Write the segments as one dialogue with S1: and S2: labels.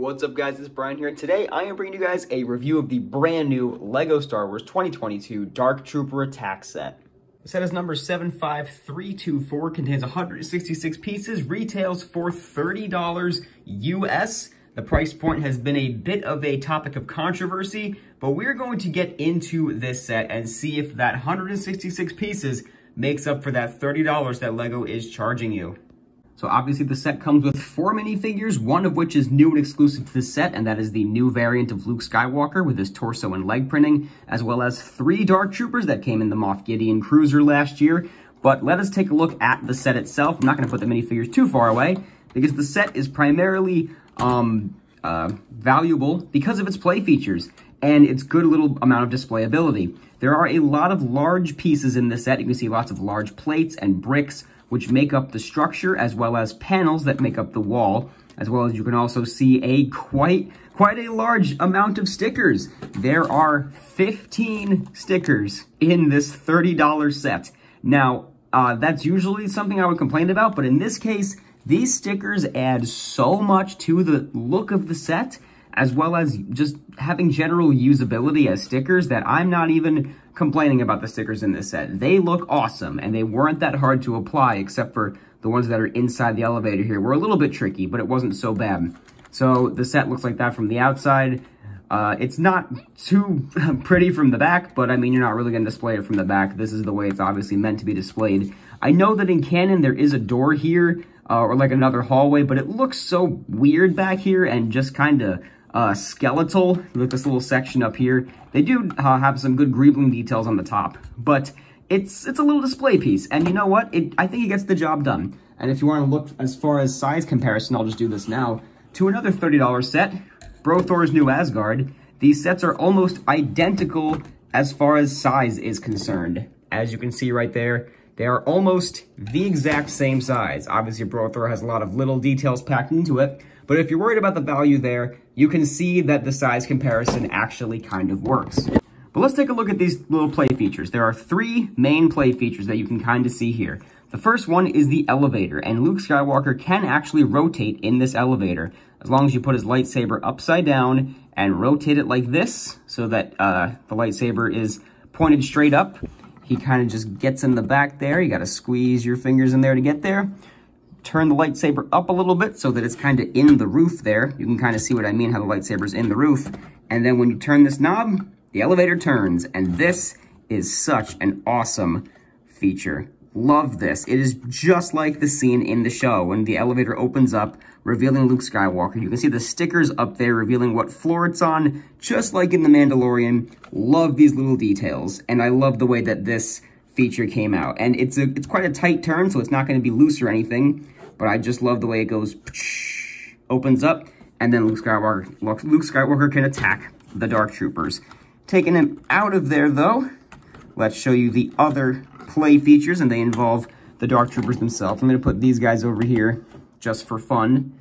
S1: What's up guys, it's Brian here. Today I am bringing you guys a review of the brand new LEGO Star Wars 2022 Dark Trooper Attack Set. The set is number 75324, contains 166 pieces, retails for $30 US. The price point has been a bit of a topic of controversy, but we're going to get into this set and see if that 166 pieces makes up for that $30 that LEGO is charging you. So obviously the set comes with 4 minifigures, one of which is new and exclusive to the set, and that is the new variant of Luke Skywalker with his torso and leg printing, as well as 3 Dark Troopers that came in the Moff Gideon Cruiser last year. But let us take a look at the set itself. I'm not going to put the minifigures too far away, because the set is primarily valuable because of its play features and its good little amount of displayability. There are a lot of large pieces in this set. You can see lots of large plates and bricks, which make up the structure, as well as panels that make up the wall, as well as you can also see a quite a large amount of stickers. There are 15 stickers in this $30 set. Now, that's usually something I would complain about, but in this case, these stickers add so much to the look of the set, as well as just having general usability as stickers, that I'm not even complaining about the stickers in this set. They look awesome, and they weren't that hard to apply, except for the ones that are inside the elevator here were a little bit tricky, but it wasn't so bad. So the set looks like that from the outside. It's not too pretty from the back, but I mean, you're not really going to display it from the back. This is the way it's obviously meant to be displayed. I know that in canon there is a door here, or like another hallway, but it looks so weird back here and just kind of skeletal. Look at this little section up here. They do have some good greebling details on the top, but it's a little display piece, and you know what? I think it gets the job done. And if you want to look as far as size comparison, I'll just do this now, to another $30 set, Brothor's New Asgard. These sets are almost identical as far as size is concerned. As you can see right there, they are almost the exact same size. Obviously, Brothor has a lot of little details packed into it, but if you're worried about the value there, you can see that the size comparison actually kind of works. But let's take a look at these little play features. There are 3 main play features that you can kind of see here. The first one is the elevator, and Luke Skywalker can actually rotate in this elevator, as long as you put his lightsaber upside down and rotate it like this, so that the lightsaber is pointed straight up. He kind of just gets in the back there. You got to squeeze your fingers in there to get there. Turn the lightsaber up a little bit so that it's kind of in the roof there. You can kind of see what I mean, how the lightsaber's in the roof. And then when you turn this knob, the elevator turns. And this is such an awesome feature. Love this. It is just like the scene in the show when the elevator opens up, revealing Luke Skywalker. You can see the stickers up there revealing what floor it's on, just like in The Mandalorian. Love these little details, and I love the way that this feature came out. And it's quite a tight turn, so it's not going to be loose or anything, but I just love the way it goes, opens up, and then Luke Skywalker can attack the Dark Troopers. Taking him out of there, though, let's show you the other play features, and they involve the Dark Troopers themselves. I'm going to put these guys over here just for fun.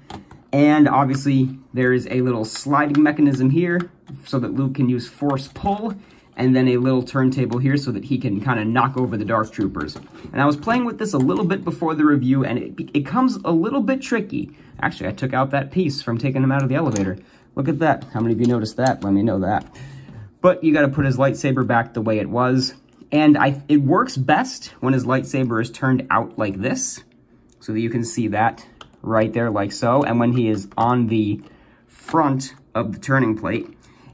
S1: And obviously, there is a little sliding mechanism here so that Luke can use force pull, and then a little turntable here so that he can kind of knock over the Dark Troopers. And I was playing with this a little bit before the review, and it comes a little bit tricky. Actually, I took out that piece from taking him out of the elevator. Look at that. How many of you noticed that? Let me know that. But you got to put his lightsaber back the way it was. And it works best when his lightsaber is turned out like this, so that you can see that right there like so. And when he is on the front of the turning plate,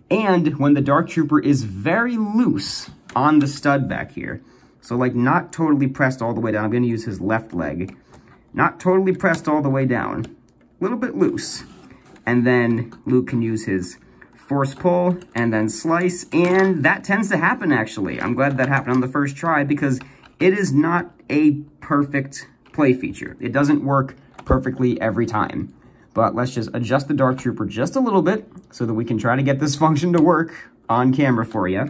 S1: and when the Dark Trooper is very loose on the stud back here. So like not totally pressed all the way down. I'm going to use his left leg. Not totally pressed all the way down. A little bit loose. And then Luke can use his force pull and then slice. And that tends to happen, actually. I'm glad that happened on the first try, because it is not a perfect play feature. It doesn't work perfectly every time. But let's just adjust the Dark Trooper just a little bit so that we can try to get this function to work on camera for you.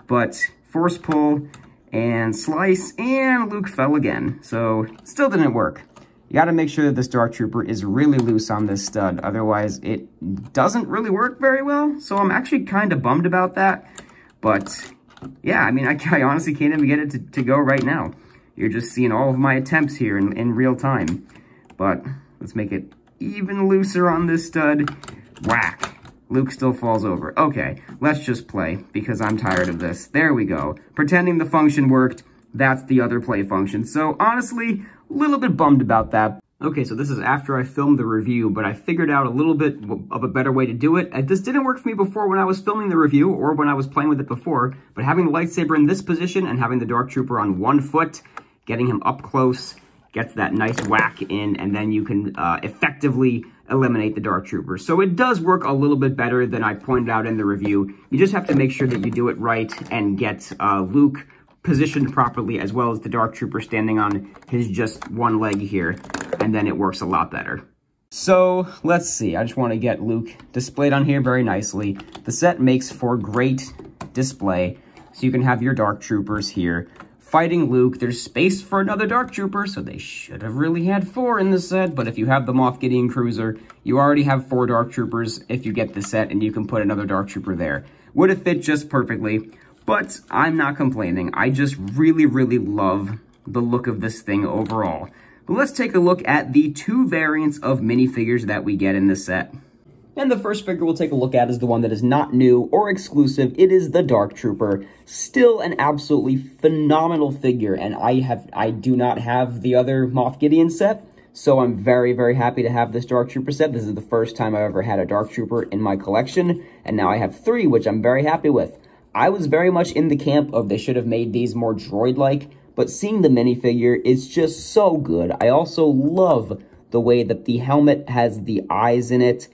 S1: But force pull and slice, and Luke fell again. So still didn't work. You got to make sure that this Dark Trooper is really loose on this stud. Otherwise, it doesn't really work very well. So I'm actually kind of bummed about that. But yeah, I mean, I honestly can't even get it to go right now. You're just seeing all of my attempts here in real time. But let's make it even looser on this stud. Whack. Luke still falls over. Okay, let's just play, because I'm tired of this. There we go. Pretending the function worked, that's the other play function. So, honestly, a little bit bummed about that. Okay, so this is after I filmed the review, but I figured out a little bit of a better way to do it. This didn't work for me before when I was filming the review, or when I was playing with it before, but having the lightsaber in this position and having the Dark Trooper on 1 foot, getting him up close, gets that nice whack in, and then you can effectively eliminate the Dark Trooper. So it does work a little bit better than I pointed out in the review. You just have to make sure that you do it right and get Luke positioned properly, as well as the Dark Trooper standing on his just one leg here, and then it works a lot better. So, let's see. I just want to get Luke displayed on here very nicely. The set makes for great display, so you can have your Dark Troopers here fighting Luke. There's space for another Dark Trooper, so they should have really had 4 in the set, but if you have the Moff Gideon Cruiser, you already have 4 Dark Troopers if you get the set, and you can put another Dark Trooper there. Would have fit just perfectly, but I'm not complaining. I just really, really love the look of this thing overall. But let's take a look at the 2 variants of minifigures that we get in this set. And the first figure we'll take a look at is the one that is not new or exclusive. It is the Dark Trooper. Still an absolutely phenomenal figure, and I do not have the other Moff Gideon set, so I'm very, very happy to have this Dark Trooper set. This is the first time I've ever had a Dark Trooper in my collection, and now I have 3, which I'm very happy with. I was very much in the camp of they should have made these more droid-like, but seeing the minifigure is just so good. I also love the way that the helmet has the eyes in it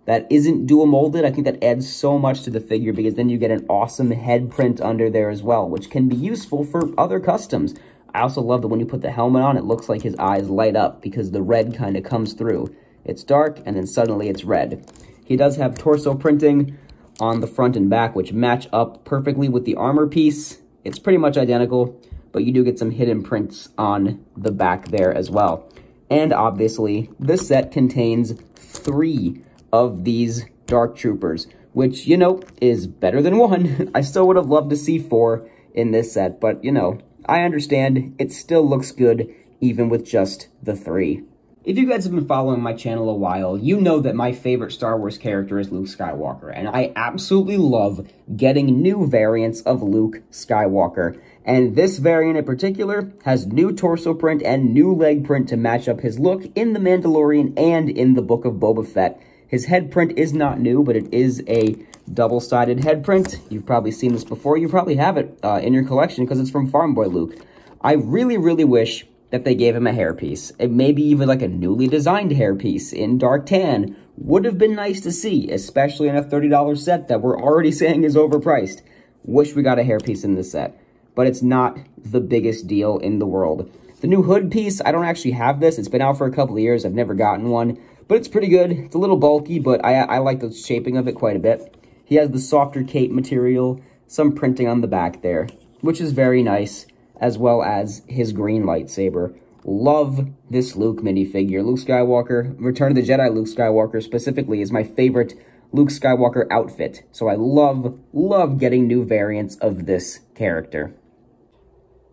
S1: that isn't dual molded. I think that adds so much to the figure, because then you get an awesome head print under there as well, which can be useful for other customs. I also love that when you put the helmet on, it looks like his eyes light up because the red kind of comes through. It's dark, and then suddenly it's red. He does have torso printing on the front and back, which match up perfectly with the armor piece. It's pretty much identical, but you do get some hidden prints on the back there as well. And obviously, this set contains 3 of these Dark Troopers, which, you know, is better than 1. I still would have loved to see 4 in this set, but, you know, I understand. It still looks good, even with just the 3. If you guys have been following my channel a while, you know that my favorite Star Wars character is Luke Skywalker, and I absolutely love getting new variants of Luke Skywalker. And this variant in particular has new torso print and new leg print to match up his look in The Mandalorian and in the Book of Boba Fett. His head print is not new, but it is a double-sided head print. You've probably seen this before. You probably have it in your collection because it's from Farm Boy Luke. I really, really wish that they gave him a hairpiece. Maybe even like a newly designed hairpiece in dark tan would have been nice to see, especially in a $30 set that we're already saying is overpriced. Wish we got a hairpiece in this set, but it's not the biggest deal in the world. The new hood piece, I don't actually have this. It's been out for a couple of years. I've never gotten one, but it's pretty good. It's a little bulky, but I like the shaping of it quite a bit. He has the softer cape material, some printing on the back there, which is very nice, as well as his green lightsaber. Love this Luke minifigure. Luke Skywalker, Return of the Jedi Luke Skywalker specifically is my favorite Luke Skywalker outfit. So I love getting new variants of this character.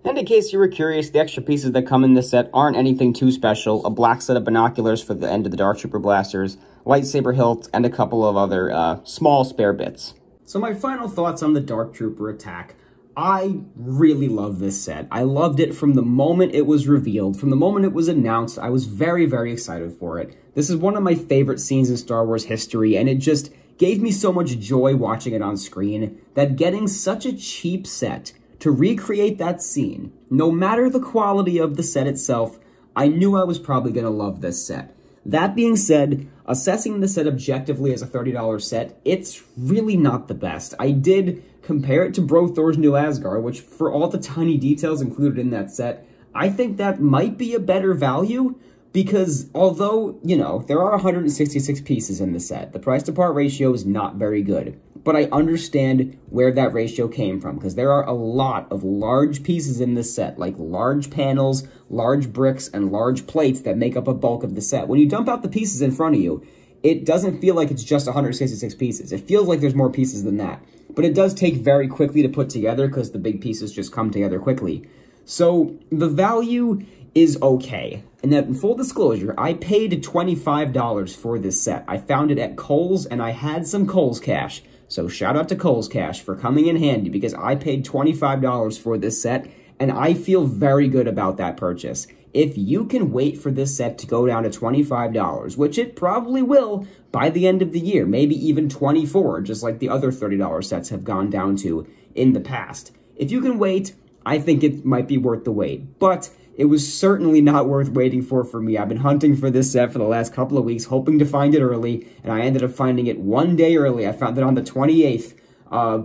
S1: And in case you were curious, the extra pieces that come in this set aren't anything too special. A black set of binoculars for the end of the Dark Trooper blasters, lightsaber hilt, and a couple of other small spare bits. So my final thoughts on the Dark Trooper attack. I really love this set. I loved it from the moment it was revealed. From the moment it was announced, I was very, very excited for it. This is one of my favorite scenes in Star Wars history, and it just gave me so much joy watching it on screen that getting such a cheap set to recreate that scene, no matter the quality of the set itself, I knew I was probably going to love this set. That being said, assessing the set objectively as a $30 set, it's really not the best. I did compare it to Bro Thor's New Asgard, which for all the tiny details included in that set, I think that might be a better value, because although, you know, there are 166 pieces in the set, the price to part ratio is not very good. But I understand where that ratio came from, because there are a lot of large pieces in this set, like large panels, large bricks, and large plates that make up a bulk of the set. When you dump out the pieces in front of you, it doesn't feel like it's just 166 pieces. It feels like there's more pieces than that. But it does take very quickly to put together, because the big pieces just come together quickly. So the value is okay. And then, in full disclosure, I paid $25 for this set. I found it at Kohl's, and I had some Kohl's cash. So shout out to Kohl's Cash for coming in handy, because I paid $25 for this set, and I feel very good about that purchase. If you can wait for this set to go down to $25, which it probably will by the end of the year, maybe even $24, just like the other $30 sets have gone down to in the past. If you can wait, I think it might be worth the wait. But it was certainly not worth waiting for me. I've been hunting for this set for the last couple of weeks, hoping to find it early, and I ended up finding it one day early. I found it on the 28th,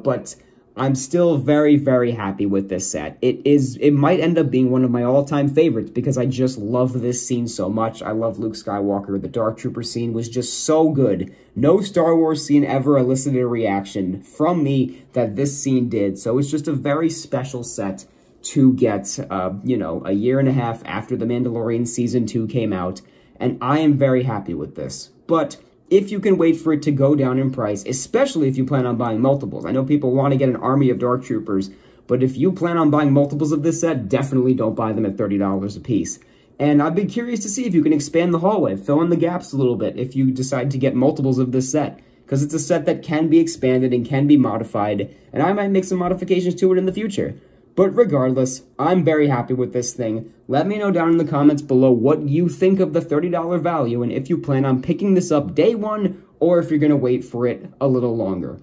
S1: but I'm still very, very happy with this set. It might end up being one of my all-time favorites because I just love this scene so much. I love Luke Skywalker. The Dark Trooper scene was just so good. No Star Wars scene ever elicited a reaction from me that this scene did, so it's just a very special set to get, you know, a year and a half after The Mandalorian Season 2 came out, and I am very happy with this. But if you can wait for it to go down in price, especially if you plan on buying multiples. I know people want to get an army of Dark Troopers, but if you plan on buying multiples of this set, definitely don't buy them at $30 a piece. And I've been curious to see if you can expand the hallway, fill in the gaps a little bit if you decide to get multiples of this set, because it's a set that can be expanded and can be modified, and I might make some modifications to it in the future. But regardless, I'm very happy with this thing. Let me know down in the comments below what you think of the $30 value and if you plan on picking this up day one or if you're going to wait for it a little longer.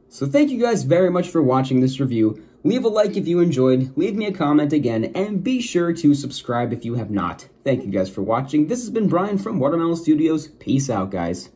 S1: So thank you guys very much for watching this review. Leave a like if you enjoyed, leave me a comment again, and be sure to subscribe if you have not. Thank you guys for watching. This has been Brian from Watermelon Studios. Peace out, guys.